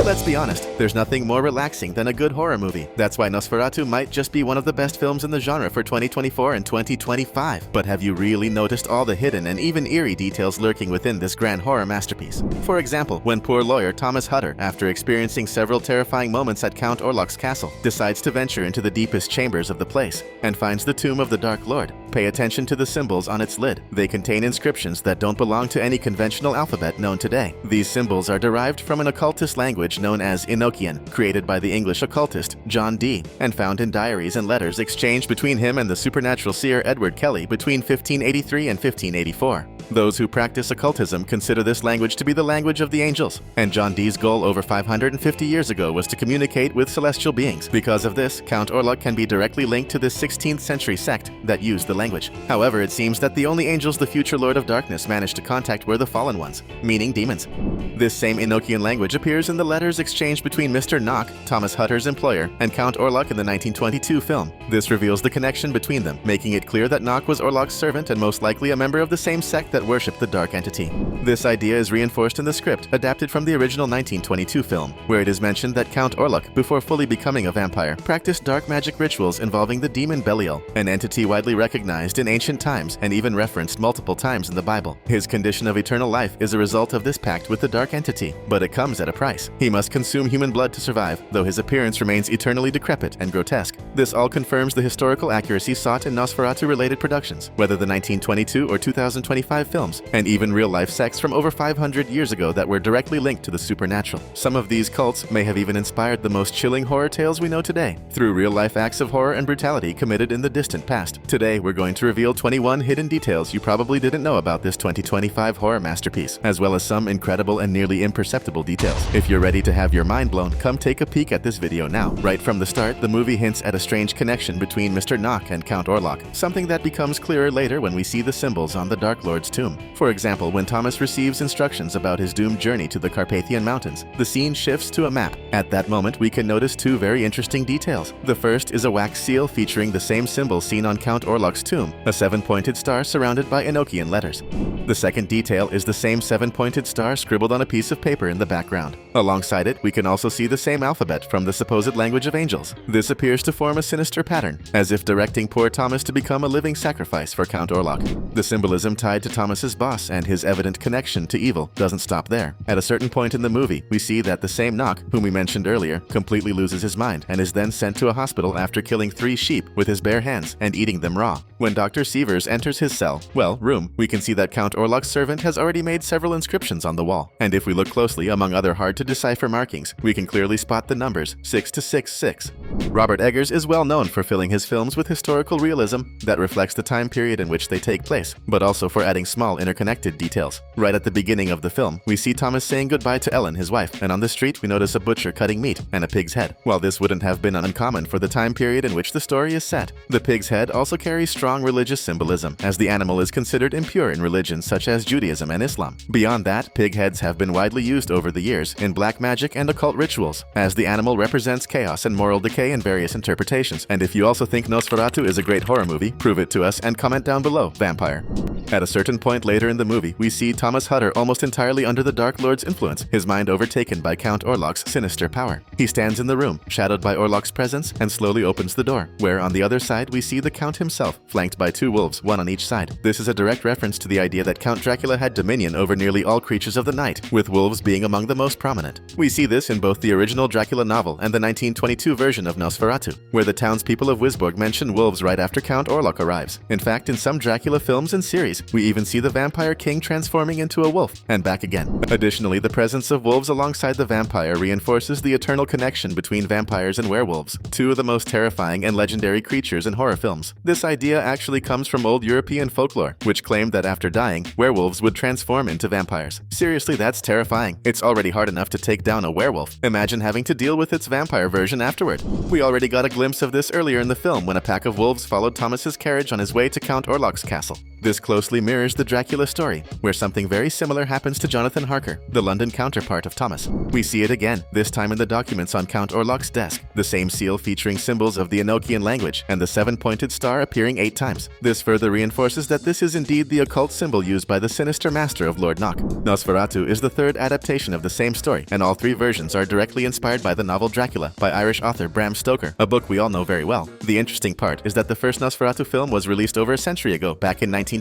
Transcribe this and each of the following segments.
Let's be honest, there's nothing more relaxing than a good horror movie. That's why Nosferatu might just be one of the best films in the genre for 2024 and 2025. But have you really noticed all the hidden and even eerie details lurking within this grand horror masterpiece? For example, when poor lawyer Thomas Hutter, after experiencing several terrifying moments at Count Orlok's castle, decides to venture into the deepest chambers of the place and finds the tomb of the Dark Lord. Pay attention to the symbols on its lid. They contain inscriptions that don't belong to any conventional alphabet known today. These symbols are derived from an occultist language known as Enochian, created by the English occultist John Dee, and found in diaries and letters exchanged between him and the supernatural seer Edward Kelly between 1583 and 1584. Those who practice occultism consider this language to be the language of the angels, and John Dee's goal over 550 years ago was to communicate with celestial beings. Because of this, Count Orlok can be directly linked to this 16th century sect that used the language. However, it seems that the only angels the future Lord of Darkness managed to contact were the fallen ones, meaning demons. This same Enochian language appears in the letters exchanged between Mr. Knock, Thomas Hutter's employer, and Count Orlok in the 1922 film. This reveals the connection between them, making it clear that Knock was Orlok's servant and most likely a member of the same sect that worshipped the dark entity. This idea is reinforced in the script, adapted from the original 1922 film, where it is mentioned that Count Orlok, before fully becoming a vampire, practiced dark magic rituals involving the demon Belial, an entity widely recognized in ancient times and even referenced multiple times in the Bible. His condition of eternal life is a result of this pact with the dark entity, but it comes at a price. He must consume human blood to survive, though his appearance remains eternally decrepit and grotesque. This all confirms the historical accuracy sought in Nosferatu-related productions, whether the 1922 or 2025 films, and even real-life sects from over 500 years ago that were directly linked to the supernatural. Some of these cults may have even inspired the most chilling horror tales we know today, through real-life acts of horror and brutality committed in the distant past. Today, we're going to reveal 21 hidden details you probably didn't know about this 2025 horror masterpiece, as well as some incredible and nearly imperceptible details. If you're ready to have your mind blown, come take a peek at this video now. Right from the start, the movie hints at a strange connection between Mr. Knock and Count Orlok, something that becomes clearer later when we see the symbols on the Dark Lord's tomb. For example, when Thomas receives instructions about his doomed journey to the Carpathian Mountains, the scene shifts to a map. At that moment, we can notice two very interesting details. The first is a wax seal featuring the same symbol seen on Count Orlok's tomb, a seven-pointed star surrounded by Enochian letters. The second detail is the same seven-pointed star scribbled on a piece of paper in the background. Alongside it, we can also see the same alphabet from the supposed language of angels. This appears to form a sinister pattern, as if directing poor Thomas to become a living sacrifice for Count Orlok. The symbolism tied to Thomas's boss and his evident connection to evil doesn't stop there. At a certain point in the movie, we see that the same Knock, whom we mentioned earlier, completely loses his mind and is then sent to a hospital after killing 3 sheep with his bare hands and eating them raw. When Dr. Sievers enters his cell, room, we can see that Count Orlok's servant has already made several inscriptions on the wall. And if we look closely, among other hard-to-decipher markings, we can clearly spot the numbers 666. Robert Eggers is well known for filling his films with historical realism that reflects the time period in which they take place, but also for adding small interconnected details. Right at the beginning of the film, we see Thomas saying goodbye to Ellen, his wife, and on the street we notice a butcher cutting meat and a pig's head. While this wouldn't have been uncommon for the time period in which the story is set, the pig's head also carries strong religious symbolism, as the animal is considered impure in religions such as Judaism and Islam. Beyond that, pig heads have been widely used over the years in black magic and occult rituals, as the animal represents chaos and moral decay in various interpretations. And if you also think Nosferatu is a great horror movie, prove it to us and comment down below, vampire. At a certain point later in the movie, we see Thomas Hutter almost entirely under the Dark Lord's influence, his mind overtaken by Count Orlok's sinister power. He stands in the room, shadowed by Orlok's presence, and slowly opens the door, where on the other side we see the Count himself, flanked by 2 wolves, one on each side. This is a direct reference to the idea that Count Dracula had dominion over nearly all creatures of the night, with wolves being among the most prominent. We see this in both the original Dracula novel and the 1922 version of Nosferatu, where the townspeople of Wisborg mention wolves right after Count Orlok arrives. In fact, in some Dracula films and series, we even see the vampire king transforming into a wolf, and back again. Additionally, the presence of wolves alongside the vampire reinforces the eternal connection between vampires and werewolves, 2 of the most terrifying and legendary creatures in horror films. This idea actually comes from old European folklore, which claimed that after dying, werewolves would transform into vampires. Seriously, that's terrifying. It's already hard enough to take down a werewolf. Imagine having to deal with its vampire version afterward. We already got a glimpse of this earlier in the film when a pack of wolves followed Thomas's carriage on his way to Count Orlok's castle. This closely mirrors the Dracula story, where something very similar happens to Jonathan Harker, the London counterpart of Thomas. We see it again, this time in the documents on Count Orlok's desk, the same seal featuring symbols of the Enochian language and the 7-pointed star appearing 8 times. This further reinforces that this is indeed the occult symbol used by the sinister master of Lord Knock. NOSFERATU is the third adaptation of the same story, and all 3 versions are directly inspired by the novel Dracula by Irish author Bram Stoker, a book we all know very well. The interesting part is that the first NOSFERATU film was released over a century ago, back in 1922.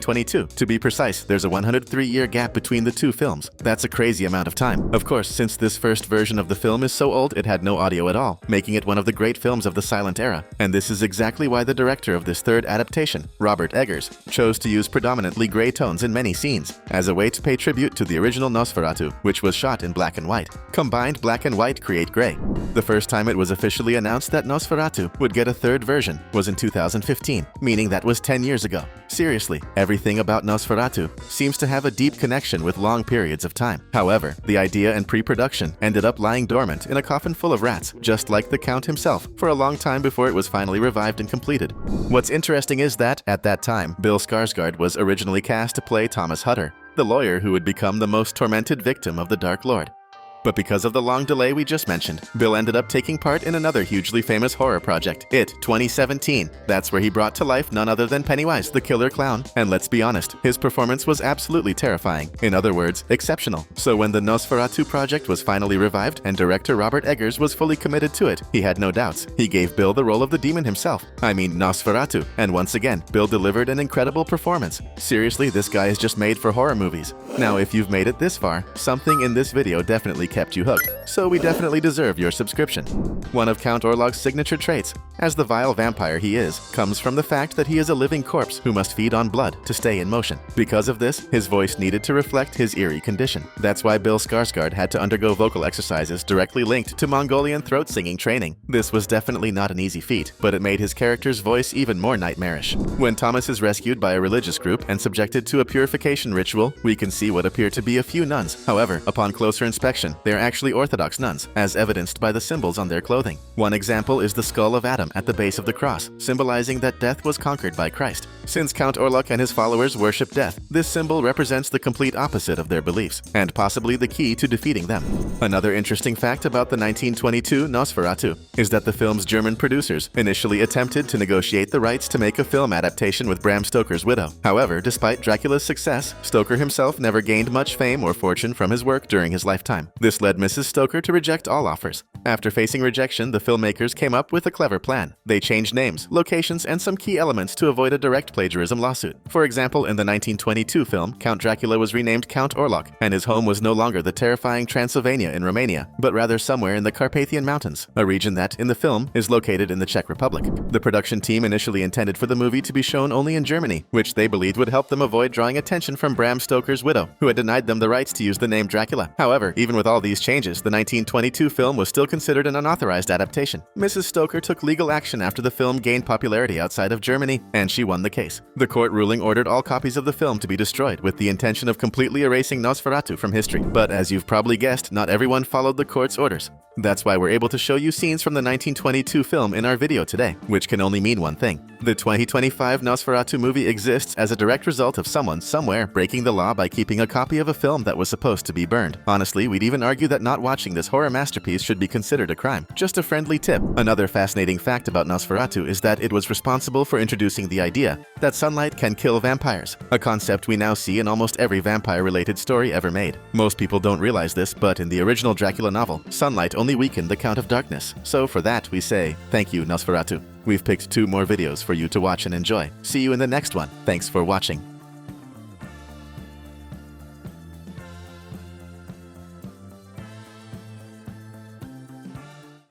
To be precise, there's a 103-year gap between the 2 films. That's a crazy amount of time. Of course, since this first version of the film is so old, it had no audio at all, making it one of the great films of the silent era. And this is exactly why the director of this third adaptation, Robert Eggers, chose to use predominantly gray tones in many scenes, as a way to pay tribute to the original NOSFERATU, which was shot in black and white. Combined black and white create gray. The first time it was officially announced that NOSFERATU would get a third version was in 2015, meaning that was 10 years ago. Seriously, everything about NOSFERATU seems to have a deep connection with long periods of time. However, the idea and pre-production ended up lying dormant in a coffin full of rats, just like the Count himself, for a long time before it was finally revived and completed. What's interesting is that, at that time, Bill Skarsgård was originally cast to play Thomas Hutter, the lawyer who would become the most tormented victim of the Dark Lord. But because of the long delay we just mentioned, Bill ended up taking part in another hugely famous horror project, It 2017. That's where he brought to life none other than Pennywise, the killer clown. And let's be honest, his performance was absolutely terrifying. In other words, exceptional. So when the NOSFERATU project was finally revived and director Robert Eggers was fully committed to it, he had no doubts. He gave Bill the role of the demon himself. I mean, NOSFERATU. And once again, Bill delivered an incredible performance. Seriously, this guy is just made for horror movies. Now, if you've made it this far, something in this video definitely kept you hooked, so we definitely deserve your subscription. One of Count Orlok's signature traits, as the vile vampire he is, comes from the fact that he is a living corpse who must feed on blood to stay in motion. Because of this, his voice needed to reflect his eerie condition. That's why Bill Skarsgård had to undergo vocal exercises directly linked to Mongolian throat singing training. This was definitely not an easy feat, but it made his character's voice even more nightmarish. When Thomas is rescued by a religious group and subjected to a purification ritual, we can see what appear to be a few nuns. However, upon closer inspection, they are actually Orthodox nuns, as evidenced by the symbols on their clothing. One example is the skull of Adam at the base of the cross, symbolizing that death was conquered by Christ. Since Count Orlok and his followers worship death, this symbol represents the complete opposite of their beliefs, and possibly the key to defeating them. Another interesting fact about the 1922 NOSFERATU is that the film's German producers initially attempted to negotiate the rights to make a film adaptation with Bram Stoker's widow. However, despite Dracula's success, Stoker himself never gained much fame or fortune from his work during his lifetime. This led Mrs. Stoker to reject all offers. After facing rejection, the filmmakers came up with a clever plan. They changed names, locations, and some key elements to avoid a direct plagiarism lawsuit. For example, in the 1922 film, Count Dracula was renamed Count Orlok, and his home was no longer the terrifying Transylvania in Romania, but rather somewhere in the Carpathian Mountains, a region that, in the film, is located in the Czech Republic. The production team initially intended for the movie to be shown only in Germany, which they believed would help them avoid drawing attention from Bram Stoker's widow, who had denied them the rights to use the name Dracula. However, even with all these changes, the 1922 film was still considered an unauthorized adaptation. Mrs. Stoker took legal action after the film gained popularity outside of Germany, and she won the case. The court ruling ordered all copies of the film to be destroyed, with the intention of completely erasing NOSFERATU from history. But as you've probably guessed, not everyone followed the court's orders. That's why we're able to show you scenes from the 1922 film in our video today, which can only mean one thing. The 2025 NOSFERATU movie exists as a direct result of someone somewhere breaking the law by keeping a copy of a film that was supposed to be burned. Honestly, we'd even argue that not watching this horror masterpiece should be considered a crime. Just a friendly tip. Another fascinating fact about NOSFERATU is that it was responsible for introducing the idea that sunlight can kill vampires, a concept we now see in almost every vampire-related story ever made. Most people don't realize this, but in the original Dracula novel, sunlight only weakened the Count of Darkness. So for that, we say, thank you, NOSFERATU. We've picked 2 more videos for you to watch and enjoy. See you in the next one. Thanks for watching.